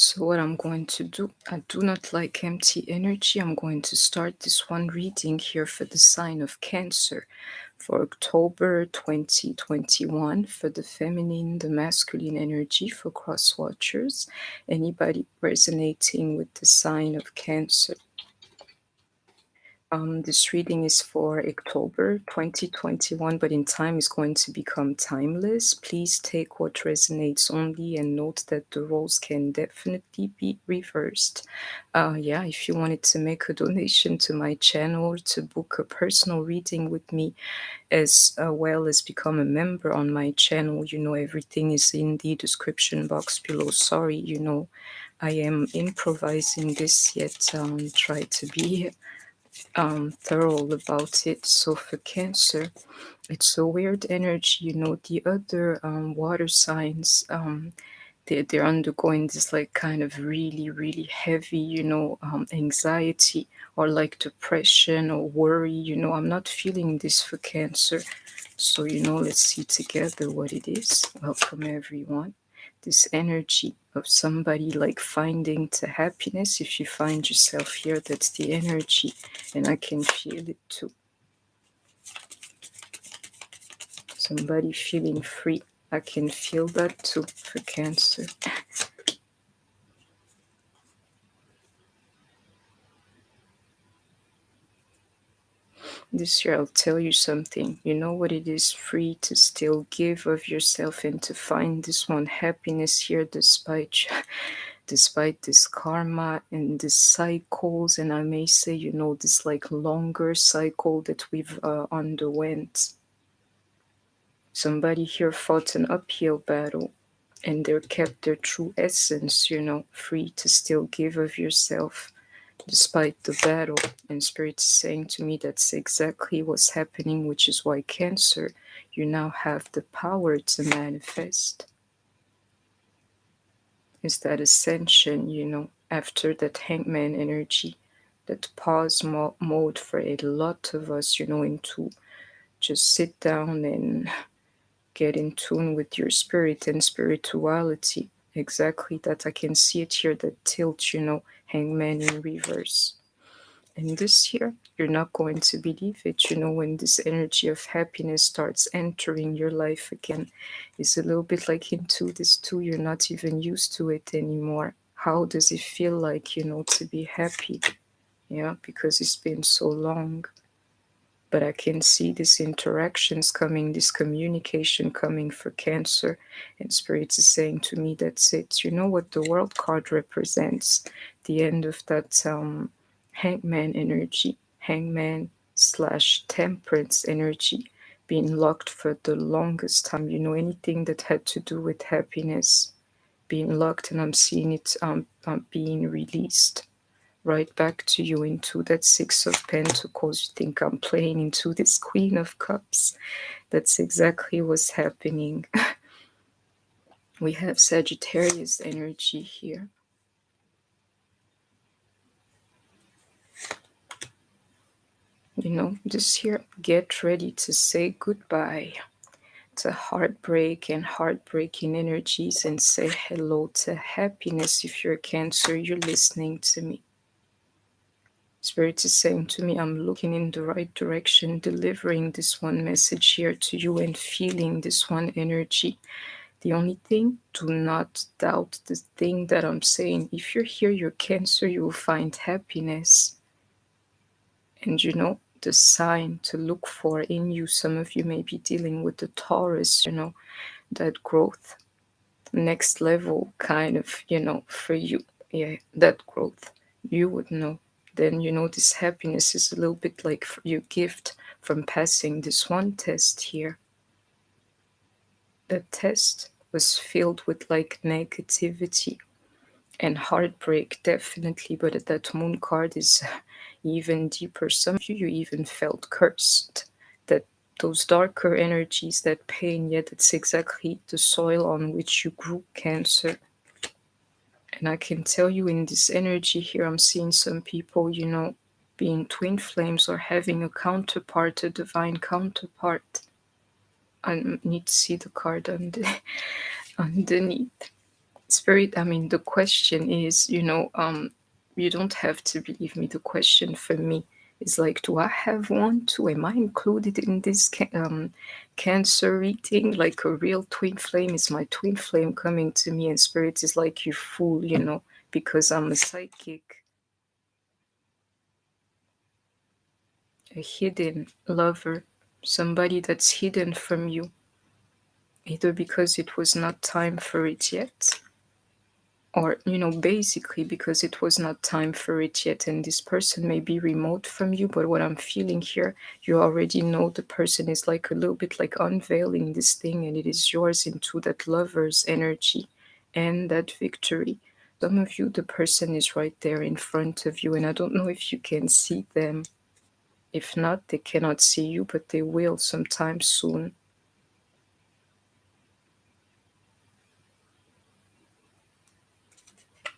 So what I'm going to do, I do not like empty energy. I'm going to start this one reading here for the sign of Cancer for October 2021 for the feminine, the masculine energy for cross watchers. Anybody resonating with the sign of Cancer. This reading is for October 2021, but in time is going to become timeless. Please take what resonates only and note that the roles can definitely be reversed. Yeah, if you wanted to make a donation to my channel, to book a personal reading with me, as well as become a member on my channel, everything is in the description box below. Sorry, I am improvising this, yet try to be thorough about it. So for Cancer, it's a weird energy. The other water signs, they're undergoing this like kind of really, really heavy, anxiety or like depression or worry. I'm not feeling this for Cancer. So, let's see together what it is. Welcome, everyone. This energy of somebody like finding to happiness. If you find yourself here, that's the energy, and I can feel it too. Somebody feeling free. I can feel that too for Cancer. This year, I'll tell you something. You know what it is? Free to still give of yourself and to find this one happiness here despite this karma and this cycles, and I may say, this like longer cycle that we've underwent. Somebody here fought an uphill battle and they kept their true essence, free to still give of yourself despite the battle. And Spirit is saying to me that's exactly what's happening, which is why Cancer, you now have the power to manifest. Is that ascension, after that hangman energy, that pause mode for a lot of us, into just sit down and get in tune with your spirit and spirituality. Exactly that. I can see it here, that tilt, hangman in reverse. And this year, you're not going to believe it, when this energy of happiness starts entering your life again. It's a little bit like into this too, you're not even used to it anymore. How does it feel like, to be happy? Yeah, because it's been so long. But I can see these interactions coming, this communication coming for Cancer. And Spirit is saying to me, that's it. You know what the World card represents? The end of that hangman energy, hangman / temperance energy, being locked for the longest time. Anything that had to do with happiness being locked, and I'm seeing it being released right back to you into that Six of Pentacles. You think I'm playing into this Queen of Cups. That's exactly what's happening. We have Sagittarius energy here. This year, get ready to say goodbye to heartbreak and heartbreaking energies and say hello to happiness. If you're a Cancer, you're listening to me. Spirit is saying to me, I'm looking in the right direction, delivering this one message here to you and feeling this one energy. The only thing, do not doubt the thing that I'm saying. If you're here, you're Cancer, you will find happiness. And the sign to look for in you. Some of you may be dealing with the Taurus, that growth, next level kind of, for you. Yeah, that growth, you would know. Then, this happiness is a little bit like your gift from passing this one test here. That test was filled with like negativity and heartbreak, definitely, but that moon card is even deeper. Some of you even felt cursed, that those darker energies, that pain, yet it's exactly the soil on which you grew, Cancer. And I can tell you in this energy here, I'm seeing some people, being twin flames or having a counterpart, a divine counterpart. I need to see the card underneath. Spirit, I mean, the question is, you don't have to believe me. The question for me is like, do I have one too? Am I included in this Cancer reading? Like a real twin flame? Is my twin flame coming to me? And Spirit is like, you fool, because I'm a psychic, a hidden lover, somebody that's hidden from you, either because it was not time for it yet, or basically because it was not time for it yet, and this person may be remote from you. But what I'm feeling here, you already know the person is like a little bit like unveiling this thing, and it is yours into that lover's energy and that victory. Some of you, the person is right there in front of you, and I don't know if you can see them. If not, they cannot see you, but they will sometime soon.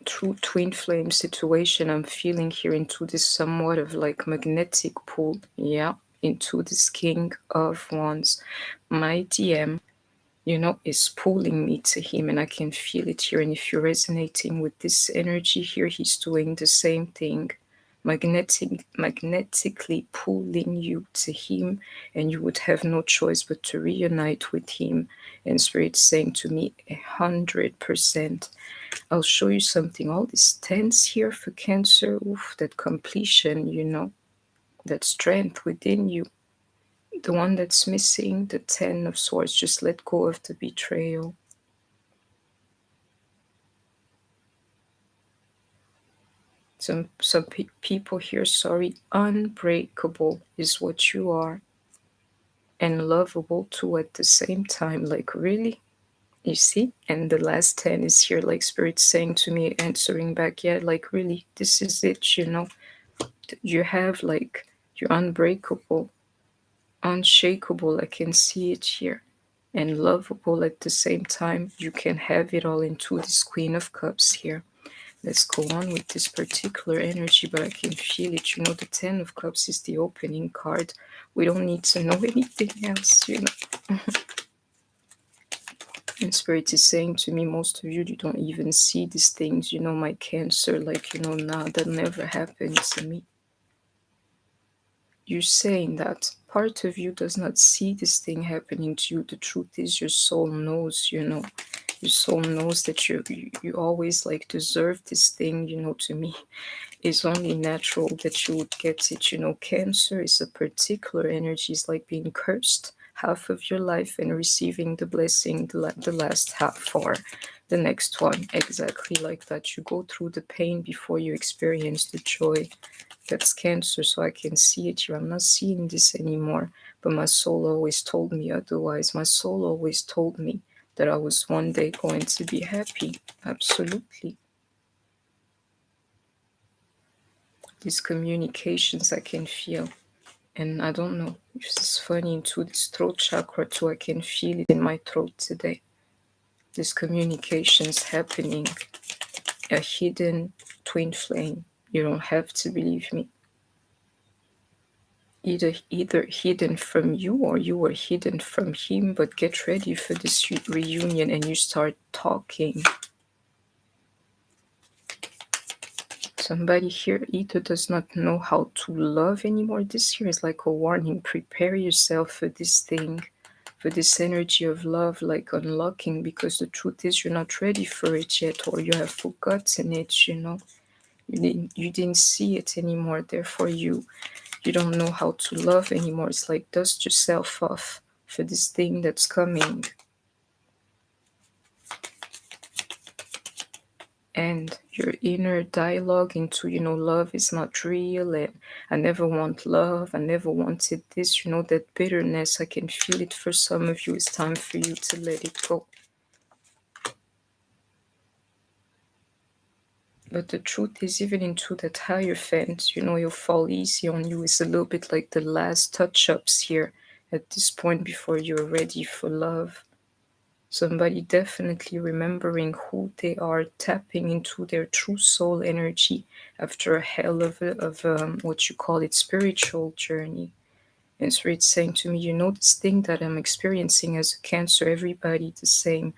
True twin flame situation I'm feeling here, into this somewhat of like magnetic pull, yeah, into this King of Wands. My DM, is pulling me to him, and I can feel it here. And if you're resonating with this energy here, he's doing the same thing, magnetically pulling you to him, and you would have no choice but to reunite with him. And Spirit saying to me, 100%. I'll show you something. All these tens here for Cancer, oof, that completion, that strength within you. The one that's missing, the 10 of Swords, just let go of the betrayal. Some people here, sorry, unbreakable is what you are, and lovable too at the same time. Like, really? You see? And the last 10 is here, like Spirit saying to me, answering back, yeah, like, really, this is it, You have, like, you're unbreakable, unshakable, I can see it here, and lovable at the same time. You can have it all into this Queen of Cups here. Let's go on with this particular energy, but I can feel it. The 10 of Cups is the opening card. We don't need to know anything else. And Spirit is saying to me, most of you, you don't even see these things. My Cancer, like, nah, that never happened to me. You're saying that part of you does not see this thing happening to you. The truth is, your soul knows, your soul knows that you always like deserve this thing. To me, it's only natural that you would get it. Cancer is a particular energy. It's like being cursed half of your life and receiving the blessing the last half, or the next one, exactly like that. You go through the pain before you experience the joy. That's Cancer, so I can see it here. I'm not seeing this anymore, but my soul always told me otherwise. My soul always told me that I was one day going to be happy. Absolutely. These communications I can feel. And I don't know, it's funny, into this throat chakra too. I can feel it in my throat today. This communications happening. A hidden twin flame. You don't have to believe me. Either hidden from you, or you were hidden from him. But get ready for this reunion, and you start talking. Somebody here either does not know how to love anymore. This year is like a warning. Prepare yourself for this thing, for this energy of love, like unlocking, because the truth is you're not ready for it yet, or you have forgotten it. You didn't see it anymore. Therefore, you don't know how to love anymore. It's like dust yourself off for this thing that's coming. And your inner dialogue into, love is not real, and I never want love, I never wanted this, that bitterness. I can feel it for some of you. It's time for you to let it go. But the truth is, even into that Hierophant, you'll fall easy on you. It's a little bit like the last touch-ups here at this point before you're ready for love. Somebody definitely remembering who they are, tapping into their true soul energy after a hell of what you call it, spiritual journey. And Spirit's saying to me, you know, this thing that I'm experiencing as a Cancer, everybody the same.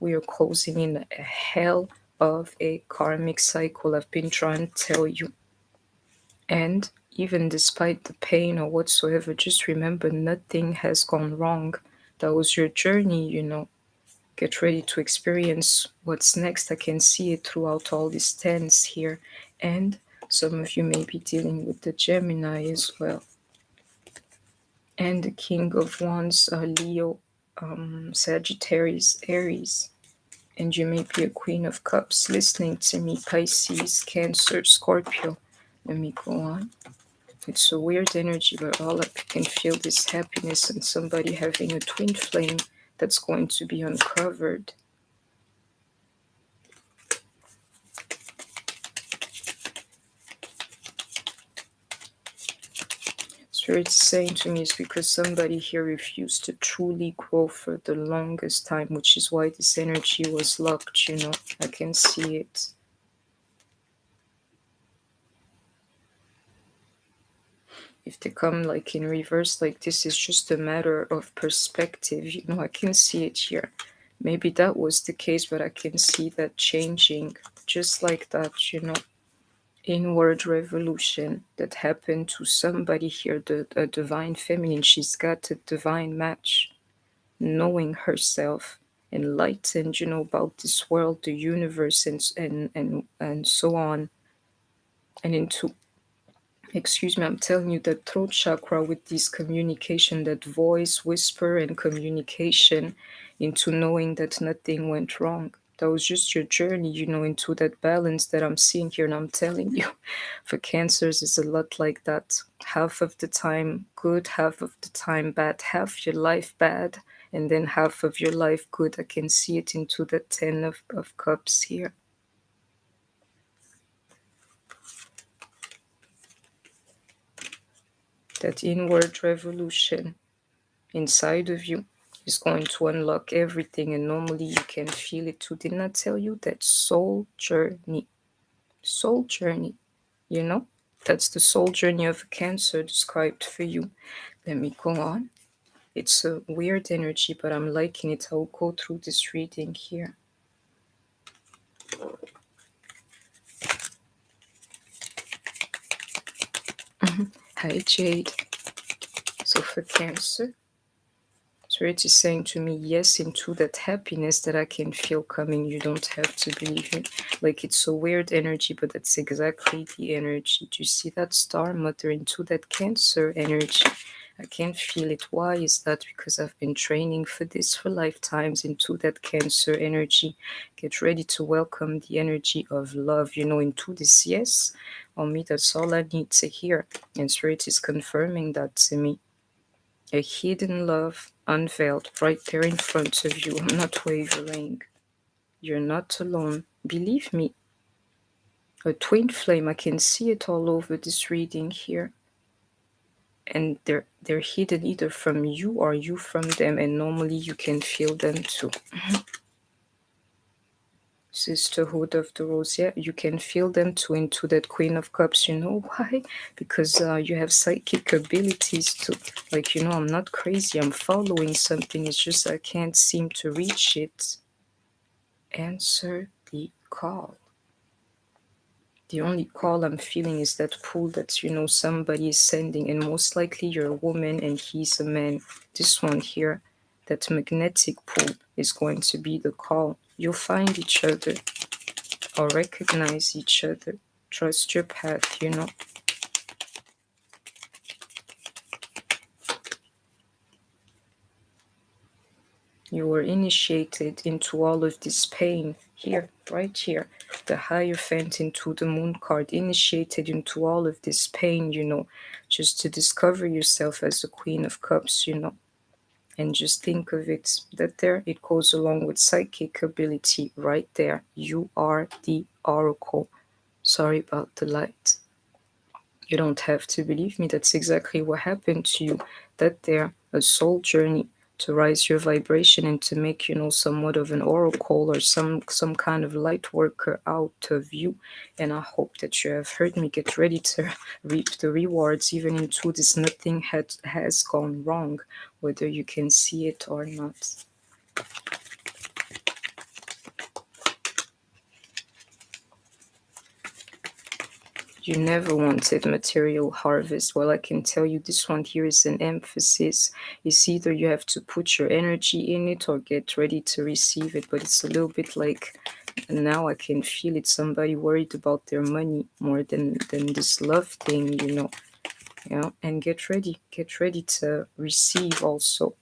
We are closing in a hell of a karmic cycle. I've been trying to tell you. And even despite the pain or whatsoever, just remember nothing has gone wrong. That was your journey, you know. Get ready to experience what's next. I can see it throughout all these tens here. And some of you may be dealing with the Gemini as well. And the King of Wands, Leo, Sagittarius, Aries. And you may be a Queen of Cups listening to me, Pisces, Cancer, Scorpio. Let me go on. It's a weird energy, but all up you can feel this happiness and somebody having a twin flame that's going to be uncovered. Spirit is saying to me it's because somebody here refused to truly grow for the longest time, which is why this energy was locked, you know. I can see it. If they come like in reverse like this, it's just a matter of perspective, you know. I can see it here. Maybe that was the case, but I can see that changing just like that, you know. Inward revolution that happened to somebody here, a divine feminine. She's got a divine match, knowing herself, enlightened, you know, about this world, the universe, and so on, and into, excuse me, I'm telling you, that throat chakra with this communication, that voice, whisper, and communication into knowing that nothing went wrong. That was just your journey, you know, into that balance that I'm seeing here. And I'm telling you, for Cancers, it's a lot like that. Half of the time good, half of the time bad, half your life bad, and then half of your life good. I can see it into the 10 of Cups here. That inward revolution inside of you is going to unlock everything, and normally you can feel it too. Didn't I tell you that soul journey? Soul journey, you know? That's the soul journey of a Cancer described for you. Let me go on. It's a weird energy, but I'm liking it. I'll go through this reading here. Hi, Jade. So for Cancer, Spirit is saying to me, yes, into that happiness that I can feel coming. You don't have to believe it. Like, it's a weird energy, but that's exactly the energy. Do you see that Star Mother into that Cancer energy? I can feel it. Why is that? Because I've been training for this for lifetimes, into that Cancer energy. Get ready to welcome the energy of love, you know, into this. Yes, on me, that's all I need to hear. And Spirit is confirming that to me. A hidden love unveiled right there in front of you. I'm not wavering. You're not alone. Believe me. A twin flame, I can see it all over this reading here. And they're hidden either from you or you from them, and normally you can feel them too. Sisterhood of the Rose, yeah, you can feel them too, into that Queen of Cups. You know why? Because you have psychic abilities too. Like, you know, I'm not crazy, I'm following something, it's just I can't seem to reach it. Answer the call. The only call I'm feeling is that pull that, you know, somebody is sending, and most likely you're a woman and he's a man. This one here, that magnetic pull is going to be the call. You'll find each other or recognize each other. Trust your path, you know. You were initiated into all of this pain here, right here. The Hierophant into the Moon card, initiated into all of this pain, you know, just to discover yourself as a Queen of Cups, you know. And just think of it, that there, it goes along with psychic ability right there. You are the oracle. Sorry about the light. You don't have to believe me. That's exactly what happened to you. That there, a soul journey, to rise your vibration and to make, somewhat of an oracle or some kind of light worker out of you. And I hope that you have heard me. Get ready to reap the rewards. Even into this, nothing has gone wrong, whether you can see it or not. You never wanted material harvest. Well, I can tell you this one here is an emphasis. It's either you have to put your energy in it or get ready to receive it. But it's a little bit like, now I can feel it, somebody worried about their money more than this love thing, Yeah, and get ready to receive also.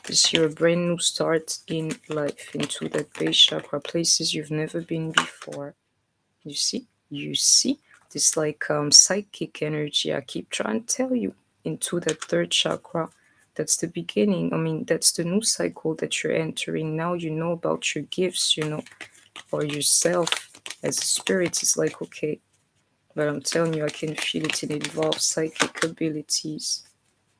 This year, a brand new start in life, into that base chakra, places you've never been before. You see this like psychic energy I keep trying to tell you, into that third chakra. That's the beginning. I mean, that's the new cycle that you're entering now. You know about your gifts, or yourself as a spirit. Is like, okay, but I'm telling you, I can feel it. It involves psychic abilities,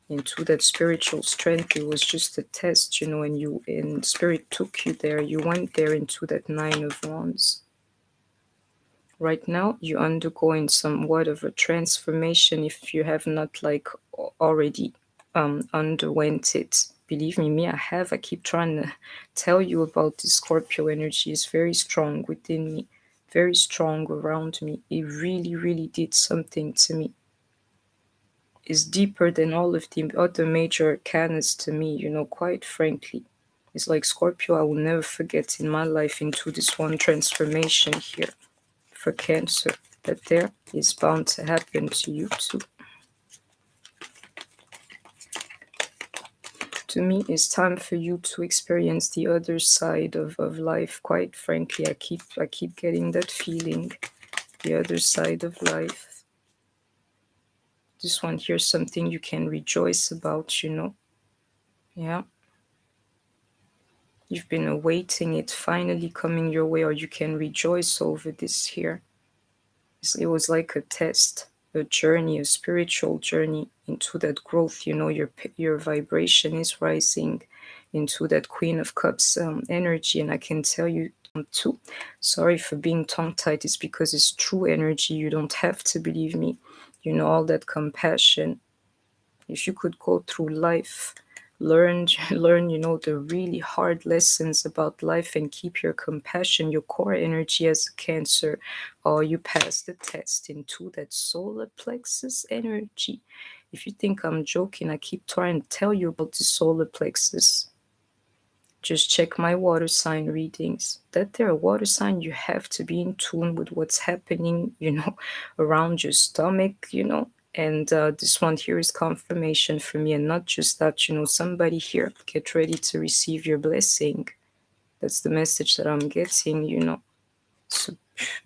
into that spiritual strength. It was just a test, and spirit took you there. You went there into that 9 of Wands. Right now, you're undergoing somewhat of a transformation if you have not like already underwent it. Believe me, I have. I keep trying to tell you about the Scorpio energy. It's very strong within me, very strong around me. It really, really did something to me. It's deeper than all of the other major arcanas to me, quite frankly. It's like Scorpio I will never forget in my life, into this one transformation here. For Cancer, that there is bound to happen to you too. To me, it's time for you to experience the other side of life. Quite frankly, I keep getting that feeling. The other side of life. This one here is something you can rejoice about, Yeah. You've been awaiting it finally coming your way, or you can rejoice over this here. It was like a test, a journey, a spiritual journey into that growth. Your vibration is rising into that Queen of Cups energy, and I can tell you too. Sorry for being tongue-tied. It's because it's true energy. You don't have to believe me. All that compassion. If you could go through life, learn the really hard lessons about life, and keep your compassion, your core energy as a Cancer, or you pass the test into that solar plexus energy. If you think I'm joking, I keep trying to tell you about the solar plexus. Just check my water sign readings. That they're a water sign, you have to be in tune with what's happening, around your stomach, And this one here is confirmation for me. And not just that, somebody here, get ready to receive your blessing. That's the message that I'm getting. It's a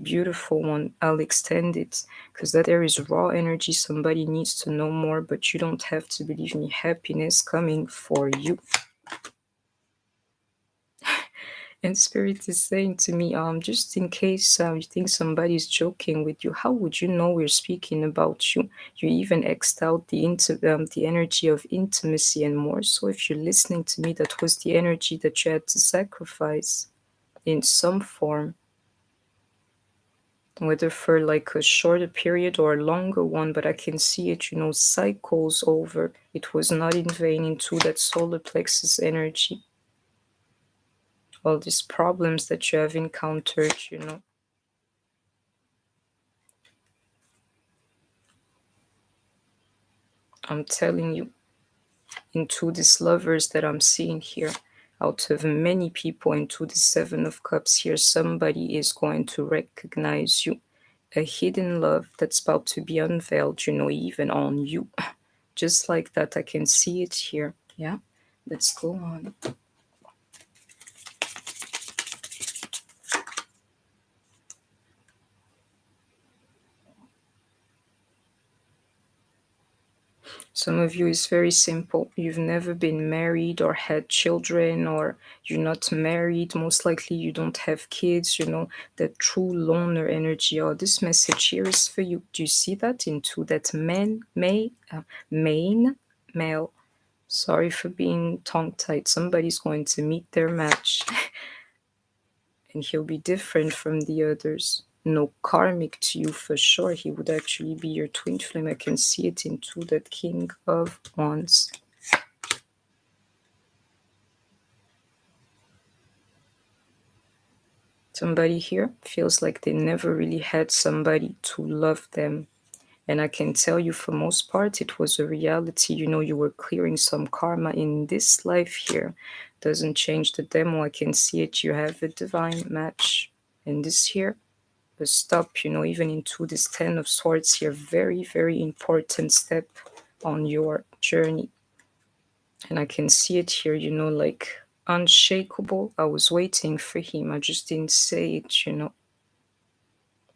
beautiful one. I'll extend it, because that there is raw energy. Somebody needs to know more, but you don't have to believe me. Happiness coming for you. And Spirit is saying to me, just in case you think somebody's joking with you, how would you know we're speaking about you? You even X'd out the energy of intimacy and more. So if you're listening to me, that was the energy that you had to sacrifice in some form. Whether for like a shorter period or a longer one, but I can see it, cycles over. It was not in vain, into that solar plexus energy. All these problems that you have encountered, I'm telling you, into these lovers that I'm seeing here, out of many people, into the 7 of Cups here, somebody is going to recognize you. A hidden love that's about to be unveiled, even on you. Just like that, I can see it here. Yeah, let's go on. Some of you is very simple. You've never been married or had children, or you're not married. Most likely you don't have kids, that true loner energy. Or this message here is for you. Do you see that? Into that main male. Sorry for being tongue-tied. Somebody's going to meet their match and he'll be different from the others. No karmic to you for sure. He would actually be your twin flame. I can see it into that King of Wands. Somebody here feels like they never really had somebody to love them. And I can tell you for most part, it was a reality. You know, you were clearing some karma in this life here. Doesn't change the demo. I can see it. You have a divine match. And this here, a stop, you know, even into this 10 of Swords here. Very, very important step on your journey. And I can see it here, you know, like unshakable. I was waiting for him. I just didn't say it, you know.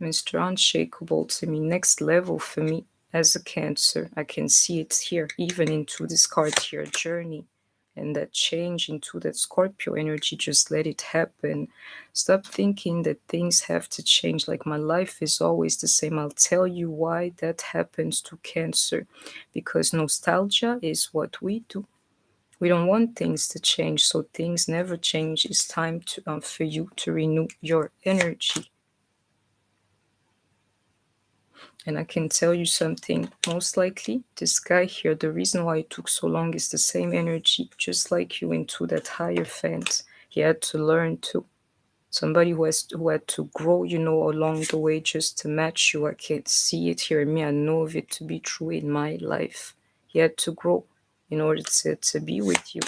Mr. Unshakable to me, next level for me as a Cancer. I can see it here, even into this card here, journey. And that change into that Scorpio energy, just let it happen. Stop thinking that things have to change, like my life is always the same. I'll tell you why that happens to Cancer. Because nostalgia is what we do. We don't want things to change, so things never change. It's time to, for you to renew your energy. And I can tell you something, most likely this guy here, the reason why it took so long is the same energy, just like you into that Hierophant. He had to learn to. Somebody who had to grow, you know, along the way just to match you. I can't see it here in me. I know of it to be true in my life. He had to grow in order to be with you.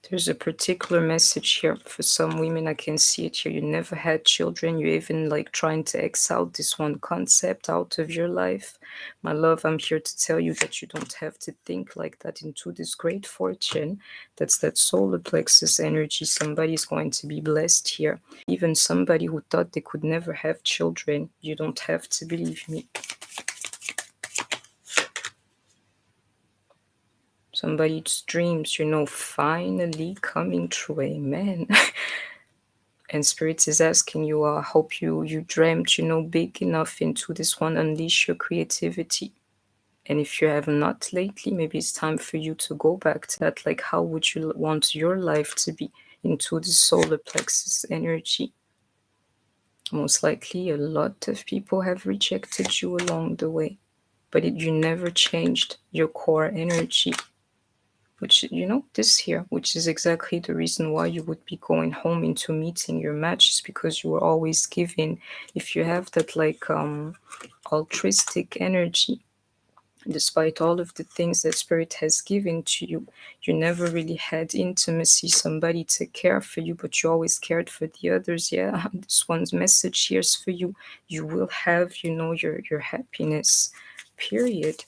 There's a particular message here for some women. I can see it here. You never had children. You're even like trying to exile this one concept out of your life. My love, I'm here to tell you that you don't have to think like that into this great fortune. That's that solar plexus energy. Somebody's going to be blessed here. Even somebody who thought they could never have children. You don't have to believe me. Somebody's dreams, you know, finally coming true. Amen. And Spirit is asking you, I hope you dreamt, you know, big enough into this one. Unleash your creativity. And if you have not lately, maybe it's time for you to go back to that. Like, how would you want your life to be into the solar plexus energy? Most likely, a lot of people have rejected you along the way, but you never changed your core energy. Which, you know, this here, which is exactly the reason why you would be going home into meeting your matches, because you were always giving. If you have that like altruistic energy, despite all of the things that Spirit has given to you, you never really had intimacy, somebody to care for you, but you always cared for the others. Yeah, this one's message here's for you. You will have, you know, your happiness, period.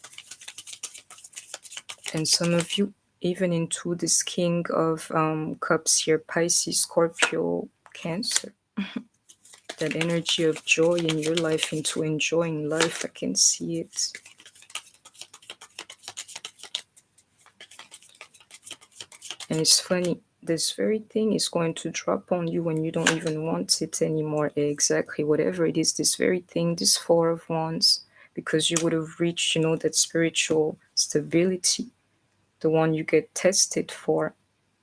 And some of you, even into this King of Cups here, Pisces, Scorpio, Cancer. That energy of joy in your life, into enjoying life, I can see it. And it's funny, this very thing is going to drop on you when you don't even want it anymore. Exactly, whatever it is, this very thing, this Four of Wands, because you would have reached, you know, that spiritual stability, the one you get tested for.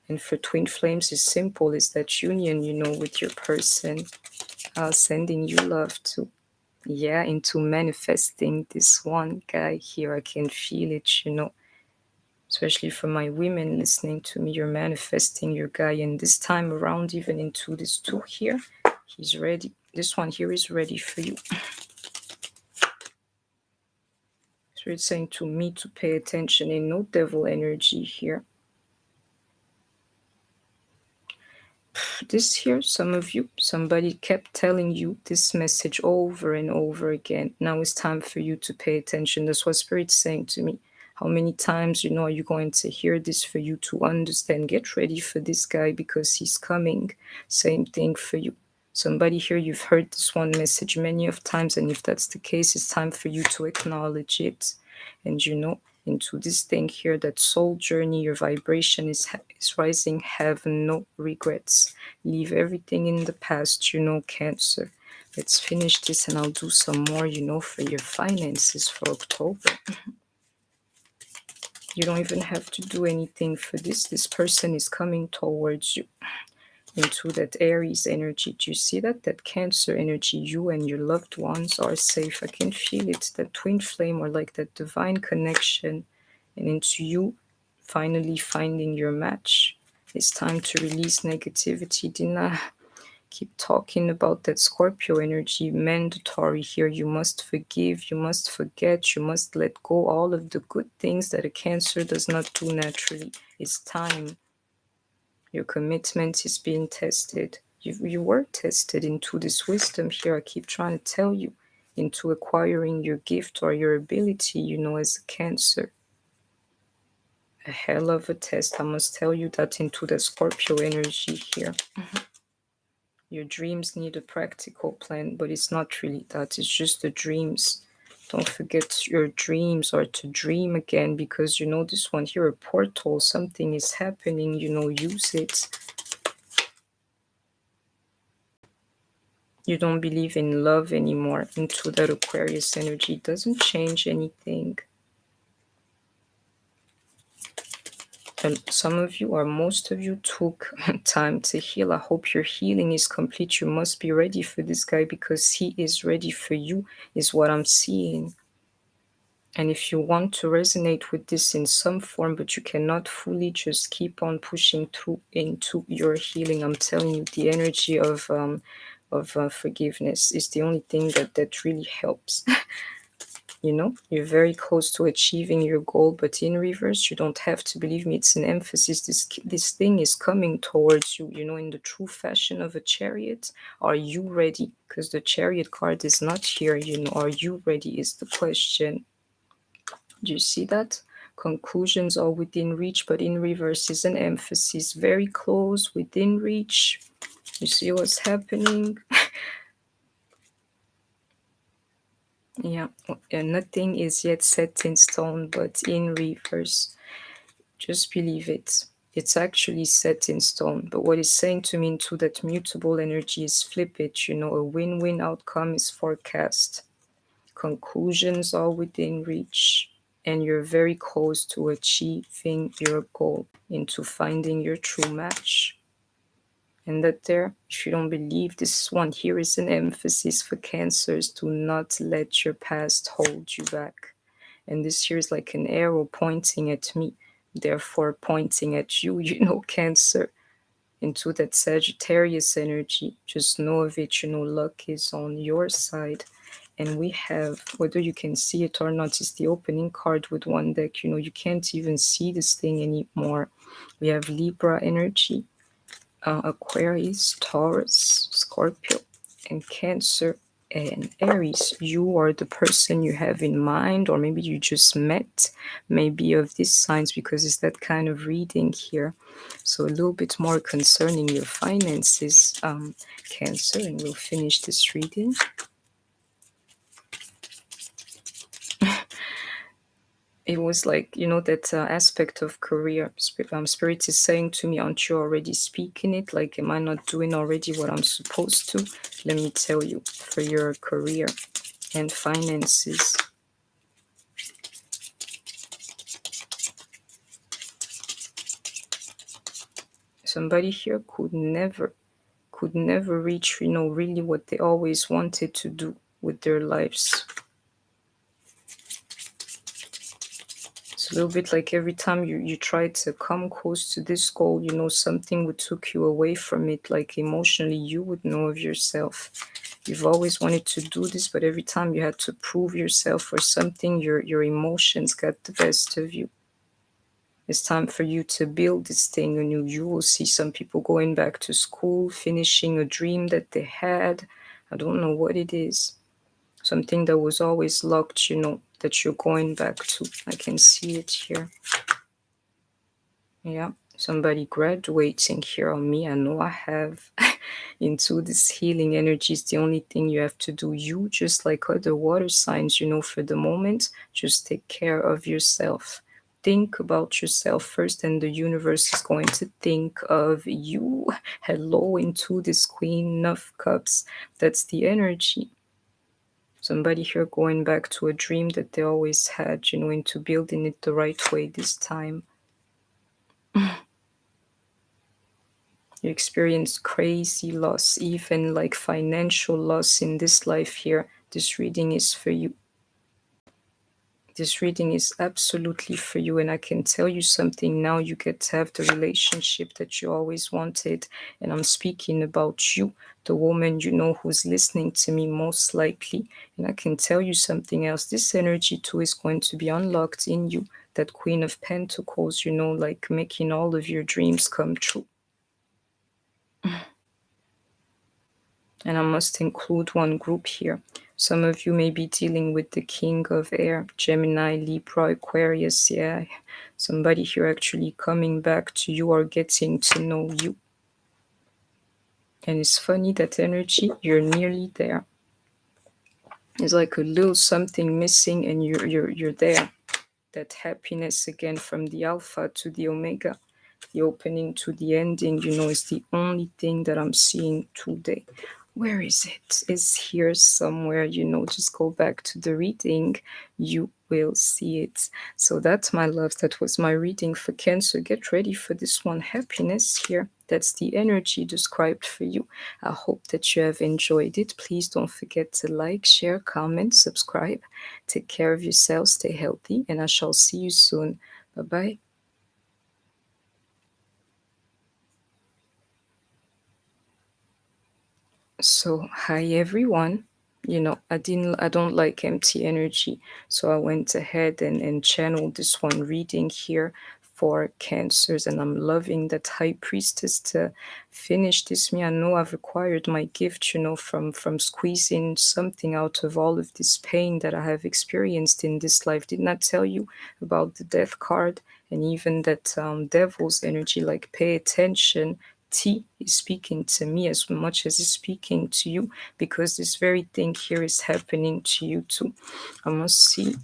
And for twin flames, is simple, is that union, you know, with your person, sending you love to, yeah, into manifesting this one guy here. I can feel it, you know, especially for my women listening to me. You're manifesting your guy, and this time around, even into this two here, he's ready. This one here is ready for you. So it's saying to me to pay attention, and no devil energy here. This here, some of you, somebody kept telling you this message over and over again. Now it's time for you to pay attention. That's what Spirit's saying to me. How many times, you know, are you going to hear this for you to understand? Get ready for this guy, because he's coming. Same thing for you. Somebody here, you've heard this one message many of times, and if that's the case, it's time for you to acknowledge it. And you know, into this thing here, that soul journey, your vibration is rising. Have no regrets. Leave everything in the past, you know, Cancer. Let's finish this and I'll do some more, for your finances for October. You don't even have to do anything for this. This person is coming towards you into that Aries energy. Do you see that? That Cancer energy, you and your loved ones are safe. I can feel it, that twin flame or like that divine connection, and into you finally finding your match. It's time to release negativity. Didn't I keep talking about that Scorpio energy? Mandatory here. You must forgive, you must forget, you must let go all of the good things that a Cancer does not do naturally. It's time. Your commitment is being tested. You were tested into this wisdom here. I keep trying to tell you, into acquiring your gift or your ability, as a Cancer. A hell of a test. I must tell you that into the Scorpio energy here. Your dreams need a practical plan, but it's not really that. It's just the dreams. Don't forget your dreams, or to dream again, because this one here, a portal, something is happening, use it. You don't believe in love anymore. Into that Aquarius energy, it doesn't change anything. And some of you, or most of you, took time to heal. I hope your healing is complete. You must be ready for this guy, because he is ready for you, is what I'm seeing. And if you want to resonate with this in some form, but you cannot fully, just keep on pushing through into your healing. I'm telling you, the energy of forgiveness is the only thing that really helps. You're very close to achieving your goal, but in reverse, you don't have to believe me. It's an emphasis. This thing is coming towards you, in the true fashion of a chariot. Are you ready? Because the chariot card is not here, Are you ready is the question. Do you see that? Conclusions are within reach, but in reverse is an emphasis. Very close, within reach. You see what's happening? Yeah, and nothing is yet set in stone, but in reverse. Just believe it. It's actually set in stone. But what it's saying to me into that mutable energy is flip it. A win-win outcome is forecast. Conclusions are within reach. And you're very close to achieving your goal, into finding your true match. And that there, if you don't believe, this one here is an emphasis for Cancers. Do not let your past hold you back. And this here is like an arrow pointing at me, therefore pointing at you, Cancer, into that Sagittarius energy. Just know of it, luck is on your side. And we have, whether you can see it or not, is the opening card with one deck. You can't even see this thing anymore. We have Libra energy, Aquarius, Taurus, Scorpio, and Cancer, and Aries. You are the person you have in mind, or maybe you just met, maybe of these signs, because it's that kind of reading here. So a little bit more concerning your finances, Cancer, and we'll finish this reading. It was like, that aspect of career. Spirit is saying to me, aren't you already speaking it? Like, am I not doing already what I'm supposed to? Let me tell you, for your career and finances. Somebody here could never reach, really what they always wanted to do with their lives. A little bit like every time you try to come close to this goal, something would took you away from it. Like emotionally, you would know of yourself. You've always wanted to do this, but every time you had to prove yourself or something, your emotions got the best of you. It's time for you to build this thing anew. You will see some people going back to school, finishing a dream that they had. I don't know what it is. Something that was always locked, that you're going back to. I can see it here. Yeah, somebody graduating here on me. I know I have into this healing energy is the only thing you have to do. You, just like other water signs, for the moment, just take care of yourself. think about yourself first, and the universe is going to think of you. Hello, into this Queen of Cups. That's the energy. Somebody here going back to a dream that they always had, into building it the right way this time. You experience crazy loss, even like financial loss in this life here. This reading is for you. This reading is absolutely for you, and I can tell you something now. You get to have the relationship that you always wanted, and I'm speaking about you, the woman who's listening to me most likely. And I can tell you something else. This energy too is going to be unlocked in you. That Queen of Pentacles, like making all of your dreams come true. And I must include one group here. Some of you may be dealing with the King of Air, Gemini, Libra, Aquarius. Yeah, somebody here actually coming back to you or getting to know you. And it's funny, that energy, you're nearly there. It's like a little something missing, and you're there. That happiness again, from the Alpha to the Omega, the opening to the ending, is the only thing that I'm seeing today. Where is it? It's here somewhere, just go back to the reading. You will see it. So that's my love. That was my reading for Cancer. Get ready for this one. Happiness here. That's the energy described for you. I hope that you have enjoyed it. Please don't forget to like, share, comment, subscribe. Take care of yourself. Stay healthy. And I shall see you soon. Bye-bye. So, hi everyone. I don't like empty energy. So I went ahead and channeled this one reading here for Cancers, and I'm loving that High Priestess to finish this. I know I've acquired my gift, from squeezing something out of all of this pain that I have experienced in this life. Didn't I tell you about the Death card, and even that Devil's energy? Like, pay attention. T is speaking to me as much as it's speaking to you, because this very thing here is happening to you too. I must see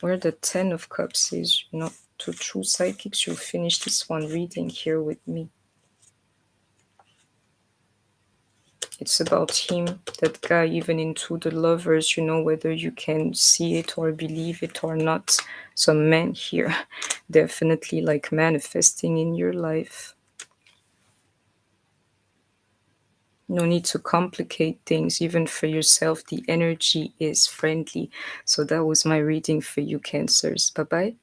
where the Ten of Cups is. To true psychics, you'll finish this one reading here with me. It's about him, that guy, even into the Lovers, whether you can see it or believe it or not. Some men here definitely like manifesting in your life. No need to complicate things, even for yourself. The energy is friendly. So that was my reading for you, Cancers. Bye-bye.